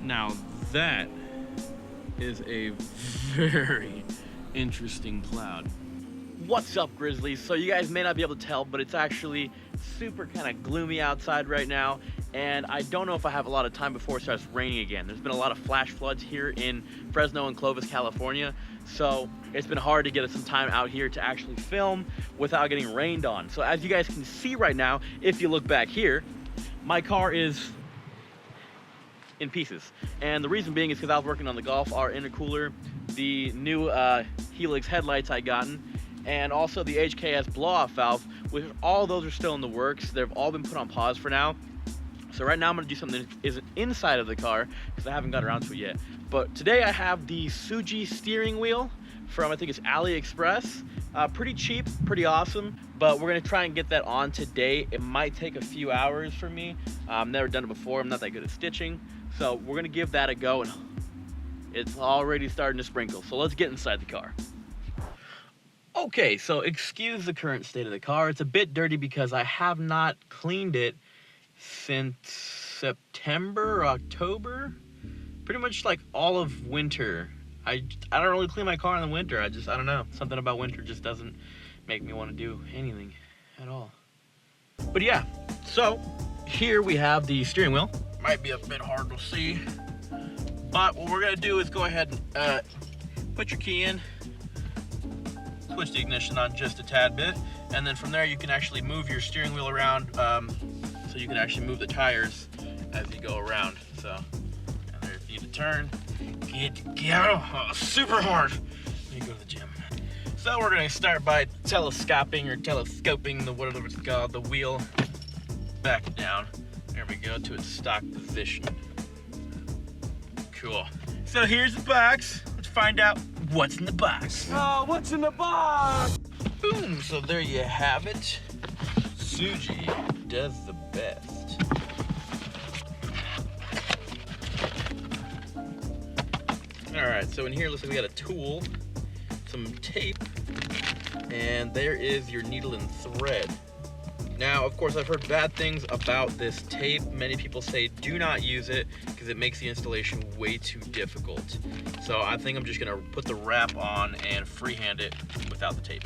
Now that is a very interesting cloud. What's up, Grizzlies? So you guys may not be able to tell, but it's actually super kind of gloomy outside right now, and I don't know if I have a lot of time before it starts raining again. There's been a lot of flash floods here in Fresno and Clovis, California, so it's been hard to get some time out here to actually film without getting rained on. So as you guys can see right now, if you look back here, my car is in pieces, and the reason being is because I was working on the Golf R intercooler, the new Helix headlights I gotten, and also the HKS blow-off valve, which all those are still in the works. They've all been put on pause for now. So right now I'm gonna do something that isn't inside of the car because I haven't got around to it yet. But today I have the Xuji steering wheel from, I think it's Aliexpress. Pretty cheap, pretty awesome, but we're gonna try and get that on today. It might take a few hours for me. I've never done it before. I'm not that good at stitching. So we're gonna give that a go, and it's already starting to sprinkle. So let's get inside the car. Okay, so excuse the current state of the car. It's a bit dirty because I have not cleaned it since September or October. Pretty much like all of winter. I don't really clean my car in the winter. I don't know. Something about winter just doesn't make me want to do anything at all. But yeah, so here we have the steering wheel. Might be a bit hard to see, but what we're gonna do is go ahead and put your key in, switch the ignition on just a tad bit, and then from there you can actually move your steering wheel around, so you can actually move the tires as you go around. So, and there, if you need to turn, get out super hard when you go to the gym. So we're gonna start by telescoping the whatever it's called, the wheel back down. There we go, to its stock position. Cool. So here's the box. Let's find out what's in the box. Oh, what's in the box? Boom, so there you have it. Xuji does the best. All right, so in here looks like we got a tool, some tape, and there is your needle and thread. Now, of course, I've heard bad things about this tape. Many people say do not use it because it makes the installation way too difficult. So I think I'm just gonna put the wrap on and freehand it without the tape.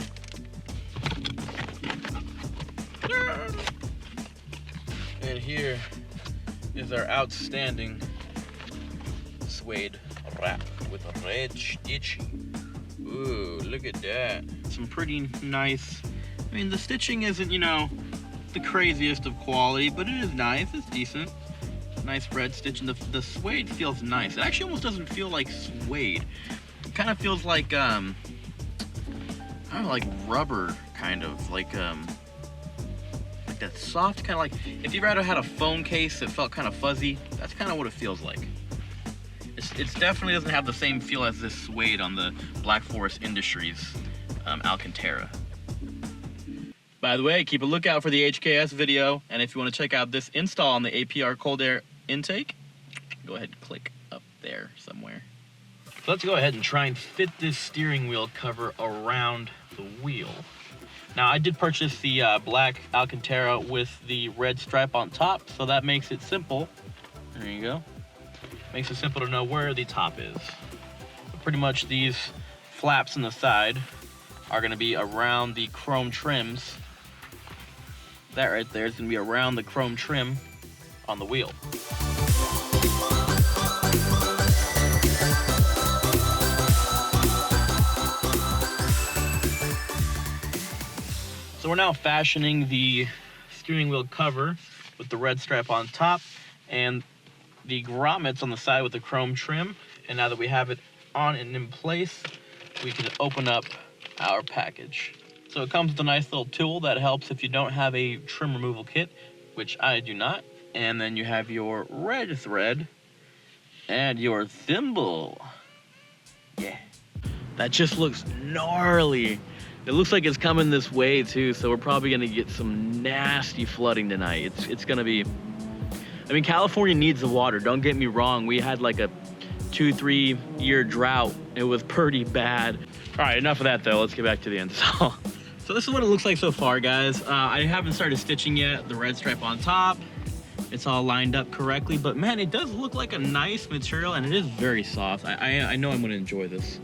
And here is our outstanding suede wrap with a red stitching. Ooh, look at that. Some pretty nice, I mean, the stitching isn't, you know, the craziest of quality, but it is nice, it's decent. Nice red stitch, and the suede feels nice. It actually almost doesn't feel like suede. It kind of feels like, I don't know, like rubber, kind of, like that soft, kind of like, if you ever had a phone case that felt kind of fuzzy, that's kind of what it feels like. It definitely doesn't have the same feel as this suede on the Black Forest Industries Alcantara. By the way, keep a lookout for the HKS video, and if you want to check out this install on the APR cold air intake, go ahead and click up there somewhere. So let's go ahead and try and fit this steering wheel cover around the wheel. Now, I did purchase the black Alcantara with the red stripe on top, so that makes it simple. There you go. Makes it simple to know where the top is. But pretty much these flaps on the side are going to be around the chrome trims. That right there is going to be around the chrome trim on the wheel. So we're now fashioning the steering wheel cover with the red stripe on top and the grommets on the side with the chrome trim. And now that we have it on and in place, we can open up our package. So it comes with a nice little tool that helps if you don't have a trim removal kit, which I do not. And then you have your red thread and your thimble. Yeah. That just looks gnarly. It looks like it's coming this way too, so we're probably gonna get some nasty flooding tonight. It's gonna be, I mean, California needs the water, don't get me wrong. We had like a 2-3 year drought. It was pretty bad. All right, enough of that though. Let's get back to the install. So this is what it looks like so far, guys. I haven't started stitching yet. The red stripe on top, it's all lined up correctly, but man, it does look like a nice material and it is very soft. I know I'm gonna enjoy this.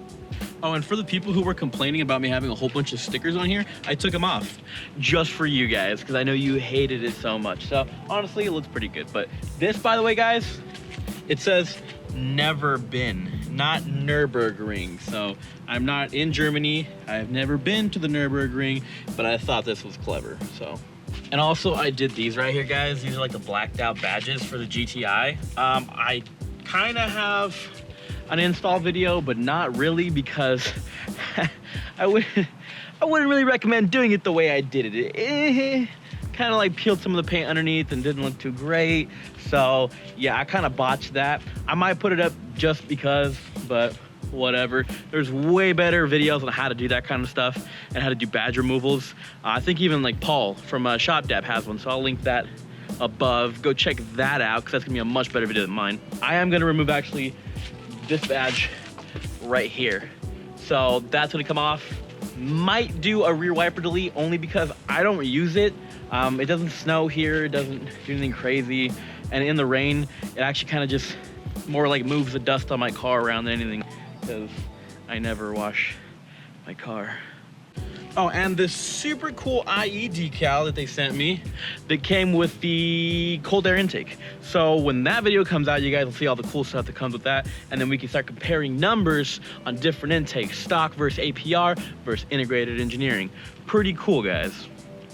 Oh, and for the people who were complaining about me having a whole bunch of stickers on here, I took them off just for you guys because I know you hated it so much. So honestly, it looks pretty good. But this, by the way, guys, it says never been, not Nürburgring. So I'm not in Germany. I've never been to the Nürburgring, but I thought this was clever. So, and also I did these right here, guys. These are like the blacked out badges for the GTI. I kind of have an install video, but not really, because I wouldn't really recommend doing it the way I did it. It kind of like peeled some of the paint underneath and didn't look too great. So yeah, I kind of botched that. I might put it up just because, but whatever. There's way better videos on how to do that kind of stuff and how to do badge removals. I think even like Paul from Shop Dab has one, so I'll link that above. Go check that out because that's gonna be a much better video than mine. I am gonna remove actually this badge right here, so that's gonna come off. Might do a rear wiper delete only because I don't use it. It doesn't snow here, it doesn't do anything crazy, and in the rain it actually kind of just more like moves the dust on my car around than anything, because I never wash my car. Oh, and this super cool IE decal that they sent me that came with the cold air intake. So when that video comes out, you guys will see all the cool stuff that comes with that, and then we can start comparing numbers on different intakes, stock versus APR versus integrated engineering. Pretty cool, guys.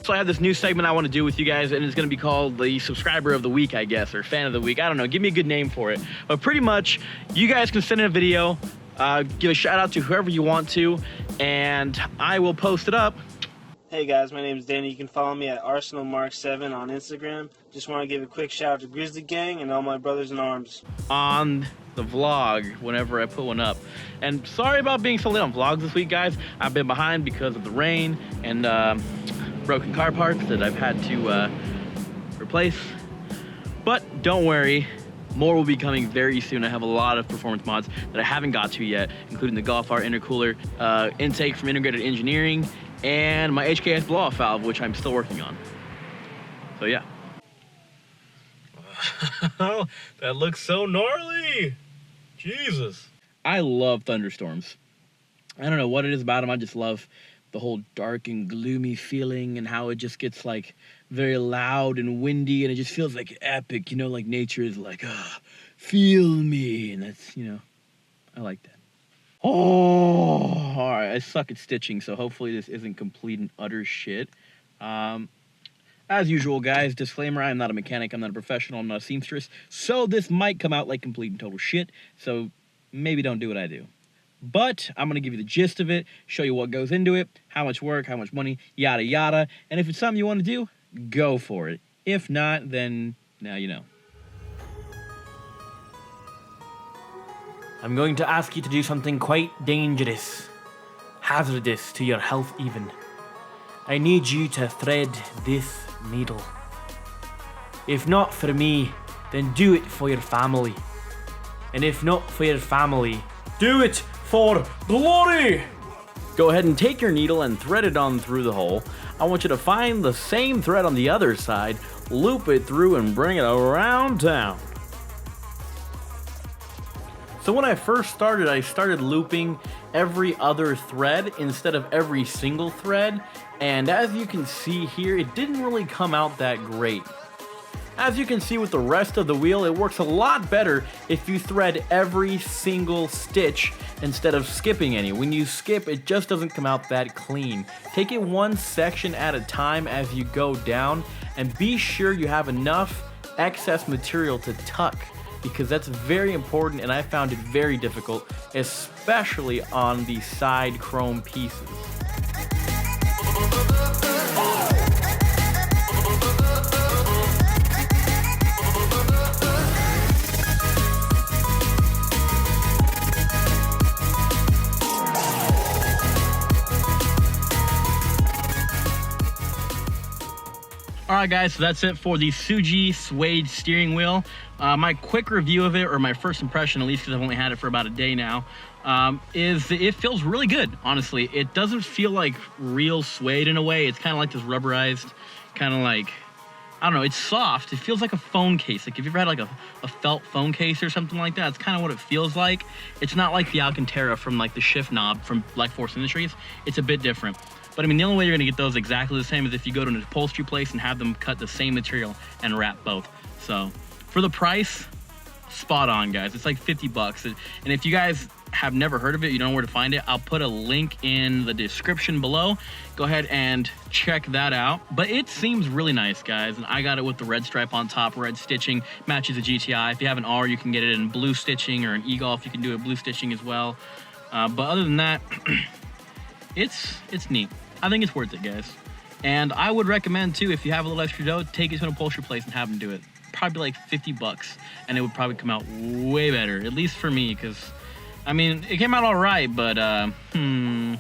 So I have this new segment I want to do with you guys, and it's going to be called the subscriber of the week, I guess, or fan of the week. I don't know, give me a good name for it. But pretty much, you guys can send in a video, give a shout out to whoever you want to, and I will post it up. Hey guys, my name is Danny. You can follow me at ArsenalMark7 on Instagram. Just want to give a quick shout out to Grizzly Gang and all my brothers in arms. On the vlog whenever I put one up. And sorry about being so late on vlogs this week, guys. I've been behind because of the rain and broken car parts that I've had to replace. But don't worry, more will be coming very soon. I have a lot of performance mods that I haven't got to yet, including the Golf R intercooler, intake from integrated engineering, and my HKS blow-off valve, which I'm still working on. So yeah. That looks so gnarly. Jesus. I love thunderstorms. I don't know what it is about them. I just love the whole dark and gloomy feeling and how it just gets like very loud and windy and it just feels like epic, you know, like nature is like, feel me. And that's, you know, I like that. Oh, all right. I suck at stitching, so hopefully this isn't complete and utter shit. As usual, guys, disclaimer, I am not a mechanic, I'm not a professional, I'm not a seamstress, so this might come out like complete and total shit, so maybe don't do what I do. But I'm going to give you the gist of it, show you what goes into it, how much work, how much money, yada yada, and if it's something you want to do, go for it. If not, then now you know. I'm going to ask you to do something quite dangerous, hazardous to your health even. I need you to thread this needle. If not for me, then do it for your family. And if not for your family, do it for glory! Go ahead and take your needle and thread it on through the hole. I want you to find the same thread on the other side, loop it through and bring it around town. So when I first started, I started looping every other thread instead of every single thread, and as you can see here, it didn't really come out that great. As you can see with the rest of the wheel, it works a lot better if you thread every single stitch instead of skipping any. When you skip, it just doesn't come out that clean. Take it one section at a time as you go down, and be sure you have enough excess material to tuck, because that's very important, and I found it very difficult, especially on the side chrome pieces. Alright guys, so that's it for the Xuji Suede steering wheel. My quick review of it, or my first impression, at least because I've only had it for about a day now, is that it feels really good, honestly. It doesn't feel like real suede in a way. It's kind of like this rubberized, kind of like, I don't know, it's soft. It feels like a phone case. Like if you've ever had like a felt phone case or something like that, it's kind of what it feels like. It's not like the Alcantara from like the shift knob from Black Forest Industries. It's a bit different. But I mean, the only way you're gonna get those exactly the same is if you go to an upholstery place and have them cut the same material and wrap both. So for the price, spot on, guys. It's like 50 bucks. And if you guys have never heard of it, you don't know where to find it, I'll put a link in the description below. Go ahead and check that out. But it seems really nice, guys. And I got it with the red stripe on top, red stitching, matches the GTI. If you have an R, you can get it in blue stitching, or an E-Golf, you can do it blue stitching as well. But other than that, it's neat. I think it's worth it, guys. And I would recommend too, if you have a little extra dough, take it to an upholstery place and have them do it. Probably like 50 bucks, and it would probably come out way better, at least for me, because I mean, it came out all right, but I'm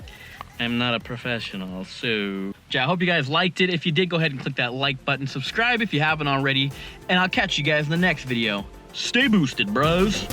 not a professional, so yeah, I hope you guys liked it. If you did, go ahead and click that like button, subscribe if you haven't already, and I'll catch you guys in the next video. Stay boosted, bros.